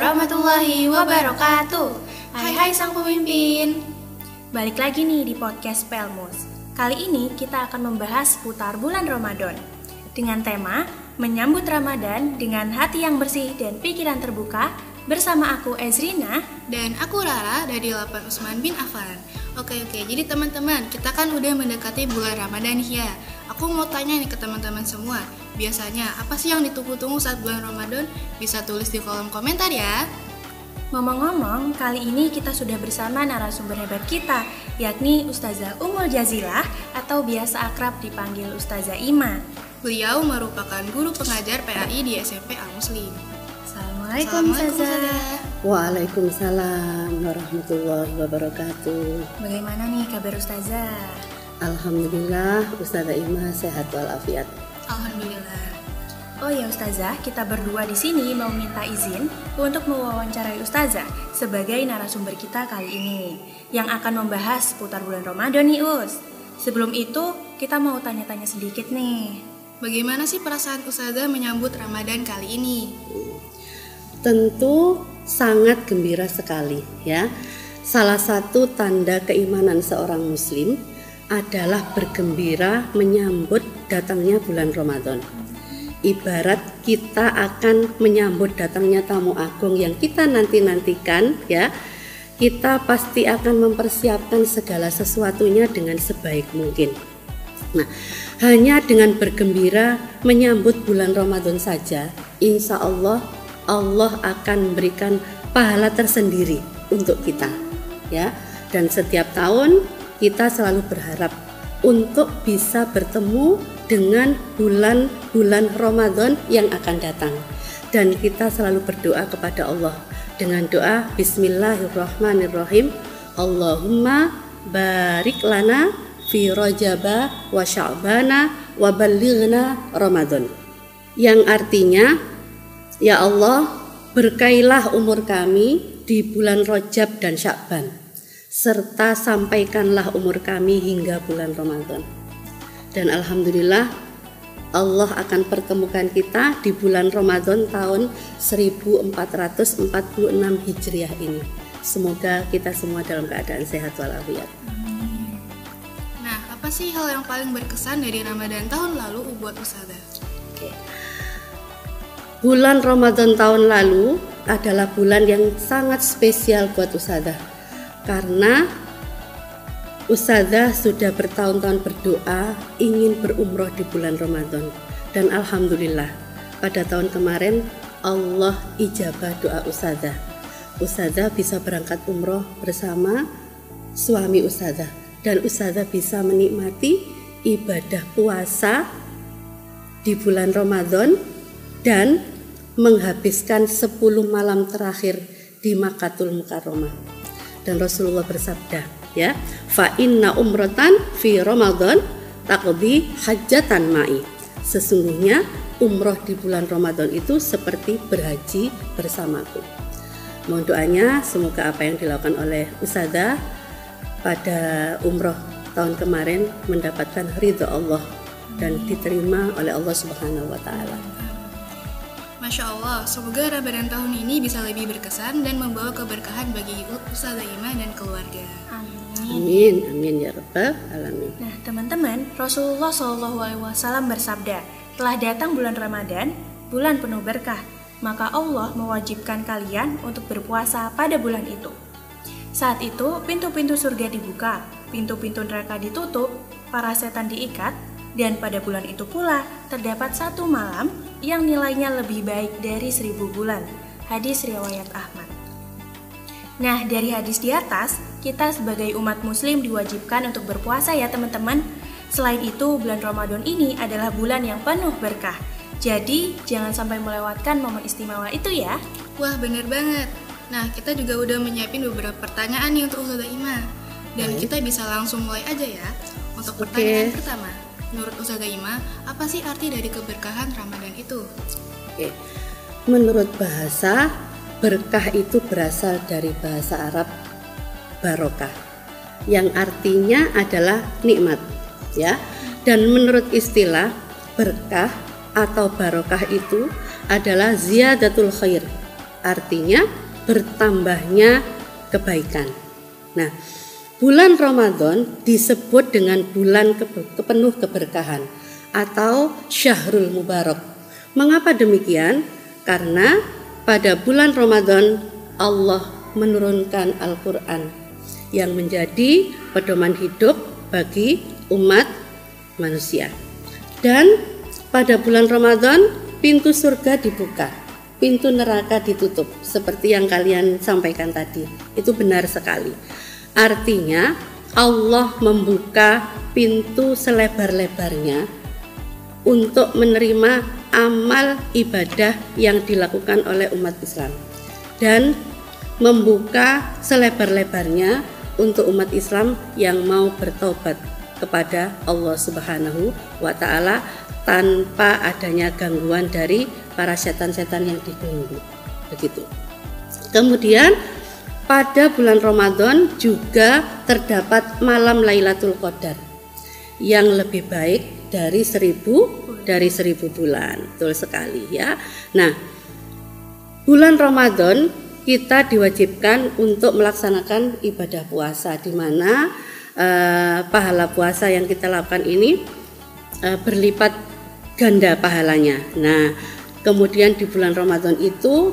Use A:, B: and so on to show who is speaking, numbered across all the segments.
A: warahmatullahi wabarakatuh. Hai sang pemimpin.
B: Balik lagi nih di podcast Pelmus. Kali ini kita akan membahas seputar bulan Ramadan dengan tema menyambut Ramadan dengan hati yang bersih dan pikiran terbuka bersama aku Ezrina
A: dan aku Rara dari Lapan Usman bin Affan. Oke, jadi teman-teman, kita kan udah mendekati bulan Ramadan nih ya. Aku mau tanya nih ke teman-teman semua, biasanya apa sih yang ditunggu-tunggu saat bulan Ramadan? Bisa tulis di kolom komentar ya.
B: Ngomong-ngomong, kali ini kita sudah bersama narasumber hebat kita, yakni Ustazah Ummul Jazilah atau biasa akrab dipanggil Ustazah Ima.
A: Beliau merupakan guru pengajar PAI di SMP Al-Muslim.
B: Assalamualaikum Ustazah.
C: Waalaikumsalam warahmatullahi wabarakatuh.
B: Bagaimana nih kabar Ustazah?
C: Alhamdulillah, Ustazah Ima sehat walafiat.
A: Alhamdulillah.
B: Oh ya Ustazah, kita berdua di sini mau minta izin untuk mewawancarai Ustazah sebagai narasumber kita kali ini yang akan membahas seputar bulan Ramadan nih Us. Sebelum itu, kita mau tanya-tanya sedikit nih.
A: Bagaimana sih perasaan Ustazah menyambut Ramadan kali ini?
C: Tentu sangat gembira sekali ya. Salah satu tanda keimanan seorang muslim adalah bergembira menyambut datangnya bulan Ramadan. Ibarat kita akan menyambut datangnya tamu agung yang kita nanti-nantikan ya. Kita pasti akan mempersiapkan segala sesuatunya dengan sebaik mungkin. Nah, hanya dengan bergembira menyambut bulan Ramadan saja, insya Allah akan memberikan pahala tersendiri untuk kita ya. Dan setiap tahun kita selalu berharap untuk bisa bertemu dengan bulan-bulan Ramadan yang akan datang. Dan kita selalu berdoa kepada Allah dengan doa Bismillahirrahmanirrahim. Allahumma barik lana fi Rajaba wa Sya'bana wa ballighna Ramadan. Yang artinya, ya Allah, berkailah umur kami di bulan Rajab dan Sya'ban, serta sampaikanlah umur kami hingga bulan Ramadan. Dan alhamdulillah Allah akan pertemukan kita di bulan Ramadan tahun 1446 Hijriah ini. Semoga kita semua dalam keadaan sehat walafiat.
A: Nah, apa sih hal yang paling berkesan dari Ramadan tahun lalu buat Ustazah?
C: Bulan Ramadan tahun lalu adalah bulan yang sangat spesial buat Ustazah, karena Ustazah sudah bertahun-tahun berdoa ingin berumroh di bulan Ramadan. Dan alhamdulillah pada tahun kemarin Allah ijabah doa Ustazah. Ustazah bisa berangkat umroh bersama suami Ustazah. Dan Ustazah bisa menikmati ibadah puasa di bulan Ramadan dan menghabiskan 10 malam terakhir di Makkatul Mukarramah. Dan Rasulullah bersabda ya, fa inna umratan fi Ramadan taqdi hajjatan ma'i. Sesungguhnya umroh di bulan Ramadan itu seperti berhaji bersamaku. Mohon doanya semoga apa yang dilakukan oleh Ustazah pada umroh tahun kemarin mendapatkan ridha Allah dan diterima oleh Allah Subhanahu wa taala.
A: Masya Allah, semoga Ramadan tahun ini bisa lebih berkesan dan membawa keberkahan bagi Ustazah Ima dan keluarga.
C: Amin ya rabbal alamin.
B: Nah teman-teman, Rasulullah SAW bersabda, telah datang bulan Ramadan, bulan penuh berkah, maka Allah mewajibkan kalian untuk berpuasa pada bulan itu. Saat itu pintu-pintu surga dibuka, pintu-pintu neraka ditutup, para setan diikat, dan pada bulan itu pula terdapat satu malam yang nilainya lebih baik dari 1000 bulan. Hadis riwayat Ahmad. Nah, dari hadis di atas, kita sebagai umat muslim diwajibkan untuk berpuasa ya teman-teman. Selain itu, bulan Ramadan ini adalah bulan yang penuh berkah. Jadi, jangan sampai melewatkan momen istimewa itu ya.
A: Wah, bener banget. Nah, kita juga udah menyiapin beberapa pertanyaan nih untuk Ustazah Ima. Dan kita bisa langsung mulai aja ya. Untuk pertanyaan pertama, menurut Ustazah Ima, apa sih arti dari keberkahan Ramadan itu?
C: Menurut bahasa, berkah itu berasal dari bahasa Arab barokah, yang artinya adalah nikmat ya. Dan menurut istilah, berkah atau barokah itu adalah ziyadatul khair artinya bertambahnya kebaikan. Nah, bulan Ramadan disebut dengan bulan penuh keberkahan atau Syahrul Mubarak. Mengapa demikian? Karena pada bulan Ramadan Allah menurunkan Al-Quran yang menjadi pedoman hidup bagi umat manusia. Dan pada bulan Ramadan pintu surga dibuka, pintu neraka ditutup, seperti yang kalian sampaikan tadi. Itu benar sekali. Artinya Allah membuka pintu selebar-lebarnya untuk menerima amal ibadah yang dilakukan oleh umat Islam, dan membuka selebar-lebarnya untuk umat Islam yang mau bertobat kepada Allah Subhanahu wa Ta'ala tanpa adanya gangguan dari para setan-setan yang diganggu. Begitu. Kemudian pada bulan Ramadan juga terdapat malam Lailatul Qadar yang lebih baik dari 1000 bulan. Betul sekali ya. Nah, bulan Ramadan kita diwajibkan untuk melaksanakan ibadah puasa, di mana pahala puasa yang kita lakukan ini berlipat ganda pahalanya. Nah, kemudian di bulan Ramadan itu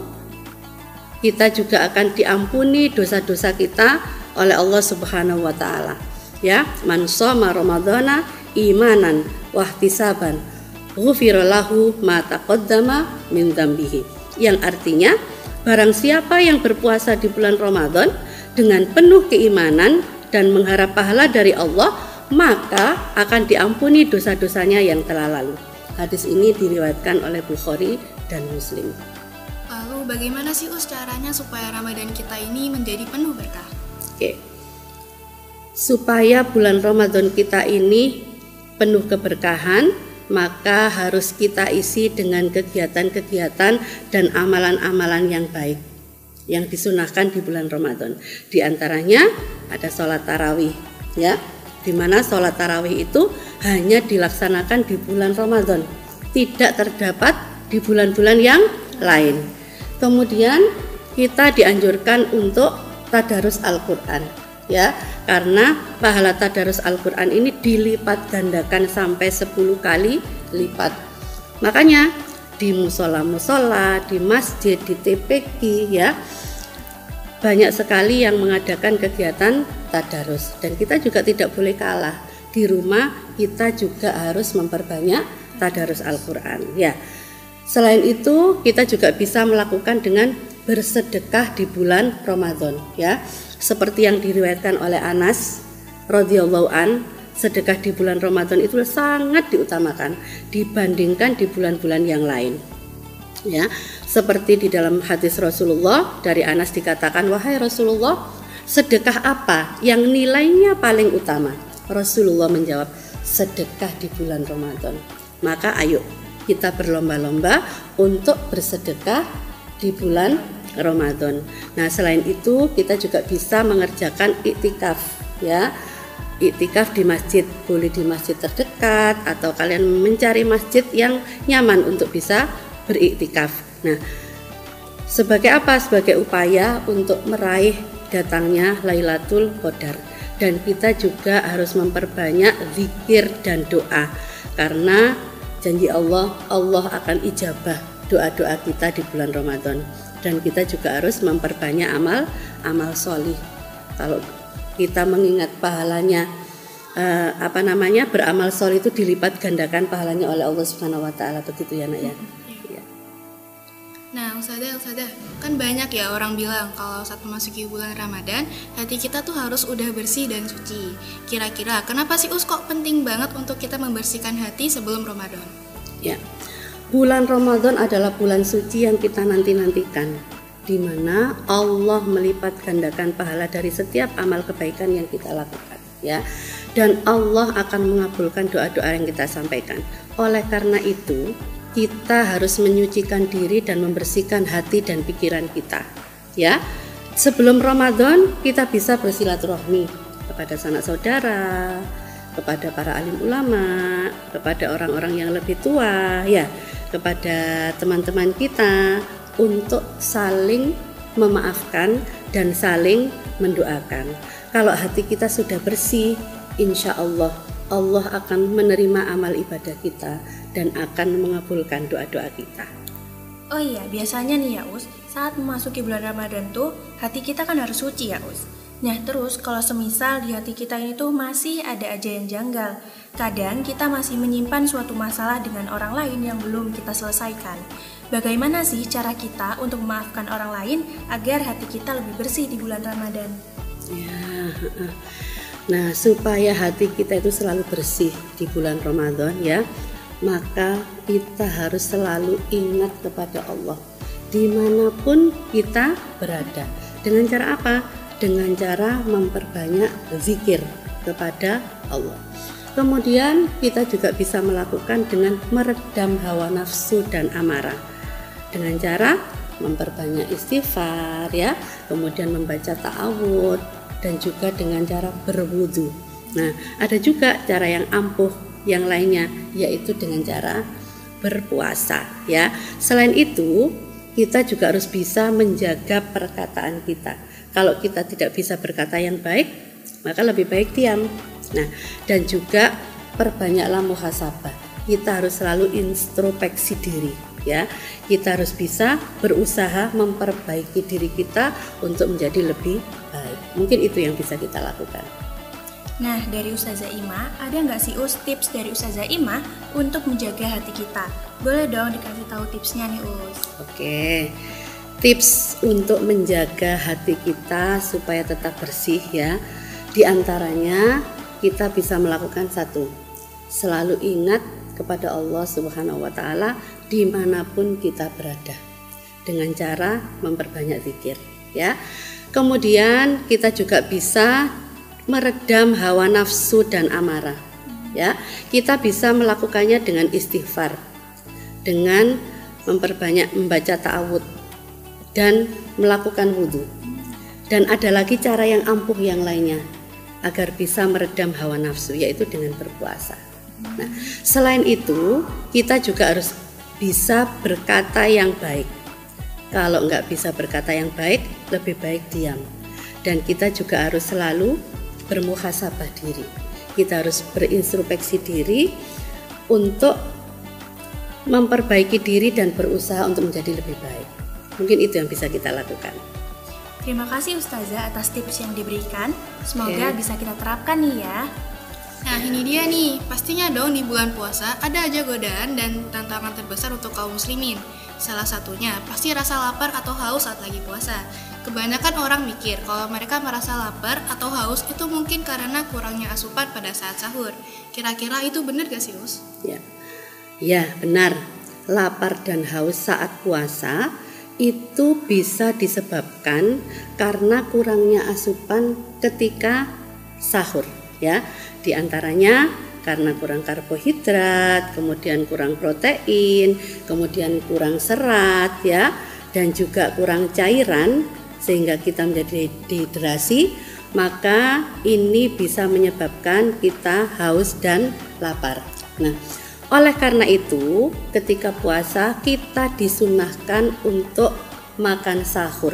C: kita juga akan diampuni dosa-dosa kita oleh Allah Subhanahu wa Ta'ala. Ya, man shoma ramadhana imanan wahtisaban ghufira lahu ma taqaddama min dzambihi. Yang artinya, barang siapa yang berpuasa di bulan Ramadan dengan penuh keimanan dan mengharap pahala dari Allah, maka akan diampuni dosa-dosanya yang telah lalu. Hadis ini diriwayatkan oleh Bukhari dan Muslim.
A: Lalu bagaimana sih caranya supaya Ramadan kita ini menjadi penuh berkah?
C: Oke. Supaya bulan Ramadan kita ini penuh keberkahan, maka harus kita isi dengan kegiatan-kegiatan dan amalan-amalan yang baik yang disunahkan di bulan Ramadan. Di antaranya ada sholat tarawih, ya, di mana sholat tarawih itu hanya dilaksanakan di bulan Ramadan, tidak terdapat di bulan-bulan yang lain. Kemudian kita dianjurkan untuk tadarus Al-Quran, ya, karena pahala tadarus Al-Quran ini dilipat gandakan sampai 10 kali lipat. Makanya di musola-musola, di masjid, di TPQ, ya, banyak sekali yang mengadakan kegiatan tadarus, dan kita juga tidak boleh kalah. Di rumah kita juga harus memperbanyak tadarus Al-Quran, ya. Selain itu kita juga bisa melakukan dengan bersedekah di bulan Ramadan, ya. Seperti yang diriwayatkan oleh Anas radhiyallahu an, sedekah di bulan Ramadan itu sangat diutamakan dibandingkan di bulan-bulan yang lain. Ya, seperti di dalam hadis Rasulullah, dari Anas dikatakan, "Wahai Rasulullah, sedekah apa yang nilainya paling utama?" Rasulullah menjawab, "Sedekah di bulan Ramadan." Maka ayo kita berlomba-lomba untuk bersedekah di bulan Ramadan. Nah, selain itu kita juga bisa mengerjakan iktikaf, ya. Iktikaf di masjid, boleh di masjid terdekat atau kalian mencari masjid yang nyaman untuk bisa beriktikaf. Nah, sebagai apa? Sebagai upaya untuk meraih datangnya Lailatul Qadar. Dan kita juga harus memperbanyak zikir dan doa, karena janji Allah akan ijabah doa-doa kita di bulan Ramadan. Dan kita juga harus memperbanyak amal sholih. Kalau kita mengingat pahalanya, beramal sholih itu dilipat gandakan pahalanya oleh Allah Subhanahu wa Ta'ala, begitu ya, Nak, ya.
A: Nah, Ustazah, kan banyak ya orang bilang kalau saat memasuki bulan Ramadan, hati kita tuh harus udah bersih dan suci. Kira-kira kenapa sih kok penting banget untuk kita membersihkan hati sebelum Ramadan?
C: Ya, bulan Ramadan adalah bulan suci yang kita nanti-nantikan, di mana Allah melipat gandakan pahala dari setiap amal kebaikan yang kita lakukan, ya. Dan Allah akan mengabulkan doa-doa yang kita sampaikan. Oleh karena itu, kita harus menyucikan diri dan membersihkan hati dan pikiran kita, ya. Sebelum Ramadan kita bisa bersilaturahmi kepada sanak saudara, kepada para alim ulama, kepada orang-orang yang lebih tua, ya, kepada teman-teman kita untuk saling memaafkan dan saling mendoakan. Kalau hati kita sudah bersih, insya Allah Allah akan menerima amal ibadah kita dan akan mengabulkan doa-doa kita.
B: Oh iya, biasanya nih ya Us, saat memasuki bulan Ramadan tuh hati kita kan harus suci ya Us. Nah terus kalau semisal di hati kita ini tuh masih ada aja yang janggal, kadang kita masih menyimpan suatu masalah dengan orang lain yang belum kita selesaikan. Bagaimana sih cara kita untuk memaafkan orang lain agar hati kita lebih bersih di bulan Ramadan?
C: Ya, nah supaya hati kita itu selalu bersih di bulan Ramadan ya, maka kita harus selalu ingat kepada Allah dimanapun kita berada. Dengan cara apa? Dengan cara memperbanyak zikir kepada Allah. Kemudian kita juga bisa melakukan dengan meredam hawa nafsu dan amarah dengan cara memperbanyak istighfar ya, kemudian membaca ta'awud dan juga dengan cara berwudu. Nah, ada juga cara yang ampuh yang lainnya, yaitu dengan cara berpuasa ya. Selain itu, kita juga harus bisa menjaga perkataan kita. Kalau kita tidak bisa berkata yang baik, maka lebih baik diam. Nah, dan juga perbanyaklah muhasabah. Kita harus selalu introspeksi diri ya. Kita harus bisa berusaha memperbaiki diri kita untuk menjadi lebih baik. Mungkin itu yang bisa kita lakukan.
B: Nah, dari Ustazah Ima, ada nggak sih Us tips dari Ustazah Ima untuk menjaga hati kita? Boleh dong dikasih tahu tipsnya nih Us.
C: Oke, tips untuk menjaga hati kita supaya tetap bersih ya. Di antaranya kita bisa melakukan satu, selalu ingat kepada Allah Subhanahu wa Ta'ala dimanapun kita berada dengan cara memperbanyak zikir ya. Kemudian kita juga bisa meredam hawa nafsu dan amarah ya. Kita bisa melakukannya dengan istighfar, dengan memperbanyak membaca ta'awud dan melakukan wudhu. Dan ada lagi cara yang ampuh yang lainnya agar bisa meredam hawa nafsu, yaitu dengan berpuasa. Nah, selain itu kita juga harus bisa berkata yang baik. Kalau nggak bisa berkata yang baik, lebih baik diam. Dan kita juga harus selalu bermuhasabah diri. Kita harus berintrospeksi diri untuk memperbaiki diri dan berusaha untuk menjadi lebih baik. Mungkin itu yang bisa kita lakukan.
B: Terima kasih Ustazah atas tips yang diberikan. Semoga bisa kita terapkan nih ya.
A: Nah ini dia nih, pastinya dong di bulan puasa ada aja godaan dan tantangan terbesar untuk kaum muslimin. Salah satunya pasti rasa lapar atau haus saat lagi puasa. Kebanyakan orang mikir kalau mereka merasa lapar atau haus itu mungkin karena kurangnya asupan pada saat sahur. Kira-kira itu benar gak sih Us?
C: Ya benar, lapar dan haus saat puasa itu bisa disebabkan karena kurangnya asupan ketika sahur ya. Di antaranya karena kurang karbohidrat, kemudian kurang protein, kemudian kurang serat ya, dan juga kurang cairan sehingga kita menjadi dehidrasi, maka ini bisa menyebabkan kita haus dan lapar. Nah, oleh karena itu ketika puasa kita disunahkan untuk makan sahur.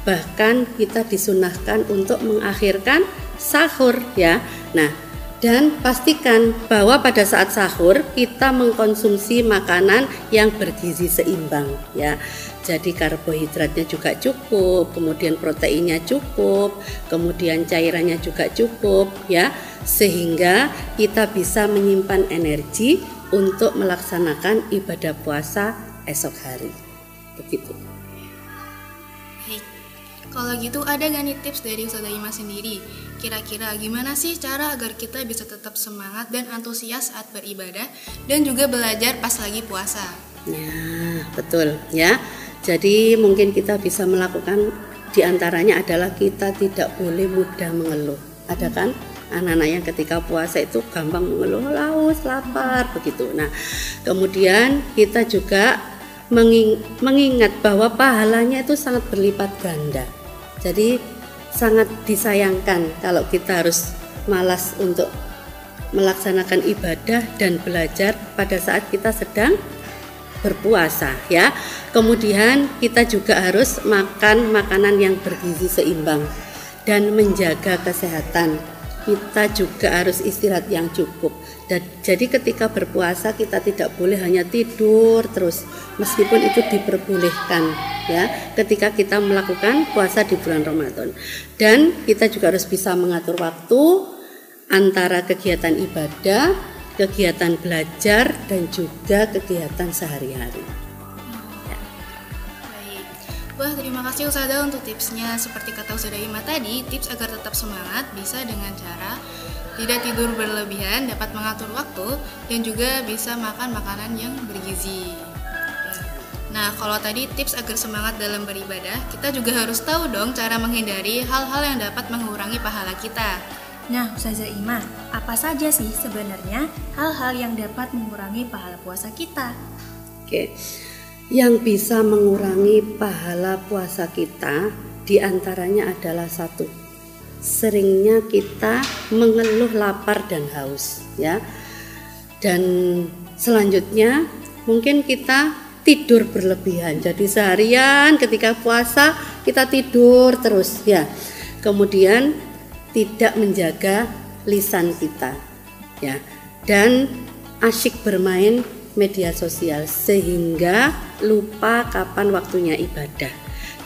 C: Bahkan kita disunahkan untuk mengakhirkan sahur ya. Nah, dan pastikan bahwa pada saat sahur kita mengkonsumsi makanan yang bergizi seimbang ya. Jadi karbohidratnya juga cukup, kemudian proteinnya cukup, kemudian cairannya juga cukup ya, sehingga kita bisa menyimpan energi untuk melaksanakan ibadah puasa esok hari. Begitu.
A: Baik, kalau gitu ada gak nih tips dari Ustazah Ima sendiri? Kira-kira gimana sih cara agar kita bisa tetap semangat dan antusias saat beribadah dan juga belajar pas lagi puasa?
C: Ya, betul ya. Jadi mungkin kita bisa melakukan diantaranya adalah kita tidak boleh mudah mengeluh. Ada kan anak-anak yang ketika puasa itu gampang mengeluh, haus, lapar, begitu. Nah, kemudian kita juga mengingat bahwa pahalanya itu sangat berlipat ganda. Jadi sangat disayangkan kalau kita harus malas untuk melaksanakan ibadah dan belajar pada saat kita sedang berpuasa ya. Kemudian kita juga harus makan makanan yang bergizi seimbang dan menjaga kesehatan. Kita juga harus istirahat yang cukup. Dan jadi ketika berpuasa kita tidak boleh hanya tidur terus, meskipun itu diperbolehkan ya ketika kita melakukan puasa di bulan Ramadan. Dan kita juga harus bisa mengatur waktu antara kegiatan ibadah, kegiatan belajar, dan juga kegiatan sehari-hari.
A: Wah, terima kasih Ustazah untuk tipsnya. Seperti kata Ustazah Ima tadi, tips agar tetap semangat bisa dengan cara tidak tidur berlebihan, dapat mengatur waktu, dan juga bisa makan makanan yang bergizi. Nah, kalau tadi tips agar semangat dalam beribadah, kita juga harus tahu dong cara menghindari hal-hal yang dapat mengurangi pahala kita.
B: Nah, Ustazah Ima, apa saja sih sebenarnya hal-hal yang dapat mengurangi pahala puasa kita?
C: Oke. Yang bisa mengurangi pahala puasa kita diantaranya adalah satu, seringnya kita mengeluh lapar dan haus ya. Dan selanjutnya mungkin kita tidur berlebihan. Jadi seharian ketika puasa kita tidur terus ya. Kemudian tidak menjaga lisan kita ya. Dan asyik bermain media sosial sehingga lupa kapan waktunya ibadah,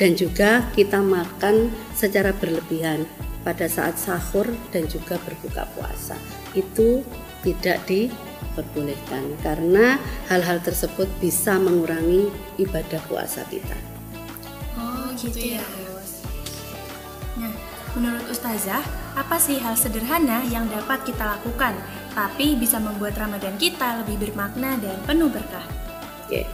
C: dan juga kita makan secara berlebihan pada saat sahur dan juga berbuka puasa. Itu tidak diperbolehkan karena hal-hal tersebut bisa mengurangi ibadah puasa kita.
A: Oh gitu ya.
B: Nah, menurut Ustazah, apa sih hal sederhana yang dapat kita lakukan tapi bisa membuat Ramadan kita lebih bermakna dan penuh berkah?
C: Oke.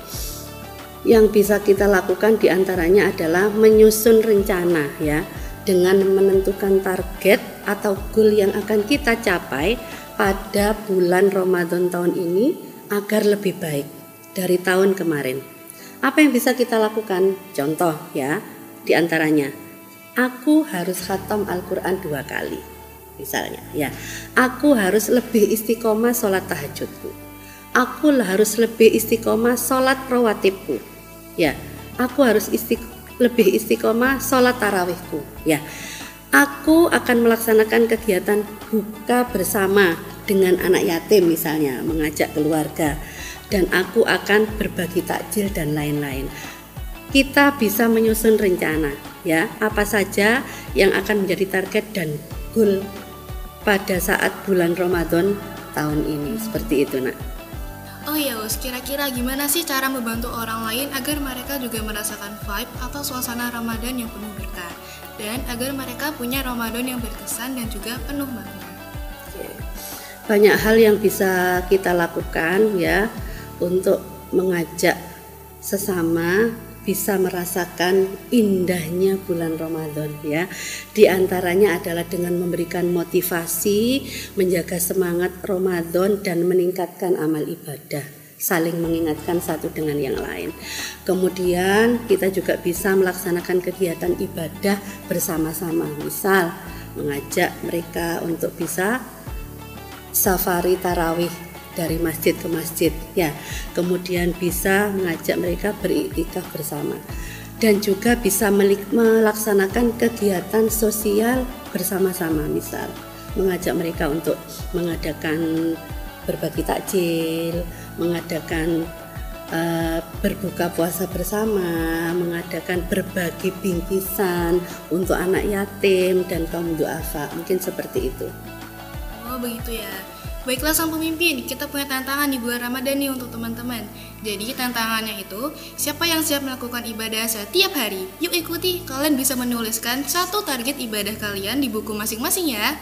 C: Yang bisa kita lakukan diantaranya adalah menyusun rencana ya, dengan menentukan target atau goal yang akan kita capai pada bulan Ramadan tahun ini agar lebih baik dari tahun kemarin. Apa yang bisa kita lakukan? Contoh ya, diantaranya aku harus khatam Al-Quran 2 kali. Misalnya ya, aku harus lebih istiqomah sholat tahajudku, aku harus lebih istiqomah sholat rawatibku ya, aku harus lebih istiqomah sholat tarawihku ya, aku akan melaksanakan kegiatan buka bersama dengan anak yatim misalnya, mengajak keluarga, dan aku akan berbagi takjil dan lain-lain. Kita bisa menyusun rencana ya, apa saja yang akan menjadi target dan goal pada saat bulan Ramadan tahun ini. Seperti itu nak.
A: Oh iya Us, kira-kira gimana sih cara membantu orang lain agar mereka juga merasakan vibe atau suasana Ramadan yang penuh berkah, dan agar mereka punya Ramadan yang berkesan dan juga penuh makna?
C: Banyak hal yang bisa kita lakukan ya untuk mengajak sesama bisa merasakan indahnya bulan Ramadan ya. Di antaranya adalah dengan memberikan motivasi, menjaga semangat Ramadan dan meningkatkan amal ibadah, saling mengingatkan satu dengan yang lain. Kemudian kita juga bisa melaksanakan kegiatan ibadah bersama-sama, misal mengajak mereka untuk bisa safari tarawih dari masjid ke masjid ya, kemudian bisa mengajak mereka beriktikaf bersama, dan juga bisa melaksanakan kegiatan sosial bersama-sama, misal mengajak mereka untuk mengadakan berbagi takjil, mengadakan berbuka puasa bersama, mengadakan berbagi bingkisan untuk anak yatim dan kaum duafa, mungkin seperti itu.
A: Oh begitu ya. Baiklah sang pemimpin, kita punya tantangan di bulan Ramadan nih untuk teman-teman. Jadi tantangannya itu, siapa yang siap melakukan ibadah setiap hari? Yuk ikuti, kalian bisa menuliskan satu target ibadah kalian di buku masing-masing ya.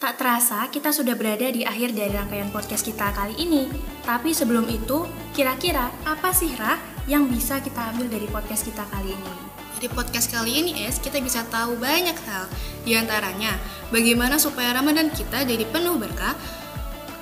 B: Tak terasa kita sudah berada di akhir dari rangkaian podcast kita kali ini. Tapi sebelum itu, kira-kira apa sih Ra yang bisa kita ambil dari podcast kita kali ini?
A: Di podcast kali ini kita bisa tahu banyak hal. Di antaranya, bagaimana supaya Ramadan kita jadi penuh berkah,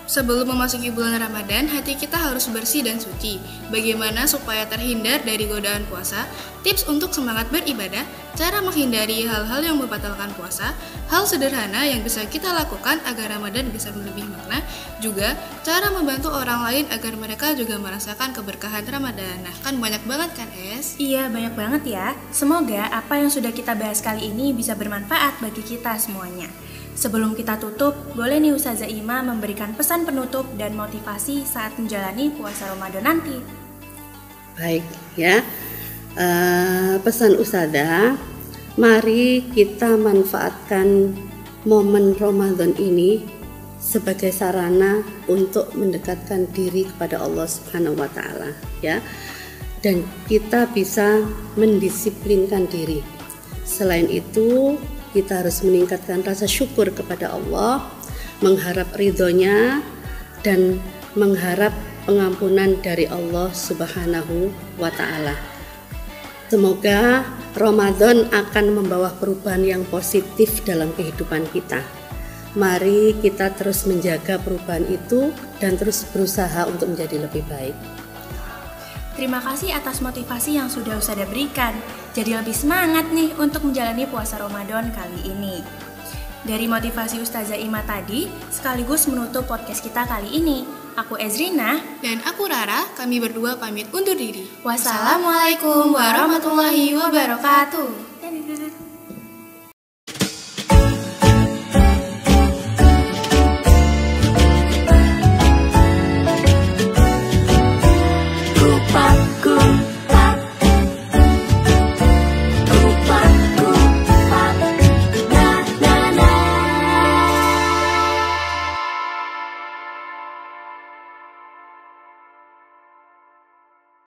A: Sebelum memasuki bulan Ramadan, hati kita harus bersih dan suci. Bagaimana supaya terhindar dari godaan puasa? Tips untuk semangat beribadah, cara menghindari hal-hal yang membatalkan puasa, hal sederhana yang bisa kita lakukan agar Ramadan bisa lebih makna, juga cara membantu orang lain agar mereka juga merasakan keberkahan Ramadan. Nah, kan banyak banget kan, Es?
B: Iya, banyak banget ya. Semoga apa yang sudah kita bahas kali ini bisa bermanfaat bagi kita semuanya. Sebelum kita tutup, boleh nih Ustazah Ima memberikan pesan penutup dan motivasi saat menjalani puasa Ramadan nanti.
C: Baik ya, pesan Ustazah, mari kita manfaatkan momen Ramadan ini sebagai sarana untuk mendekatkan diri kepada Allah Subhanahu wa Ta'ala ya, dan kita bisa mendisiplinkan diri. Selain itu, kita harus meningkatkan rasa syukur kepada Allah, mengharap ridhonya, dan mengharap pengampunan dari Allah Subhanahu wa Ta'ala. Semoga Ramadan akan membawa perubahan yang positif dalam kehidupan kita. Mari kita terus menjaga perubahan itu dan terus berusaha untuk menjadi lebih baik.
B: Terima kasih atas motivasi yang sudah Ustazah berikan. Jadi lebih semangat nih untuk menjalani puasa Ramadan kali ini. Dari motivasi Ustazah Ima tadi, sekaligus menutup podcast kita kali ini. Aku Ezrina
A: dan aku Rara, kami berdua pamit undur diri.
B: Wassalamualaikum warahmatullahi wabarakatuh.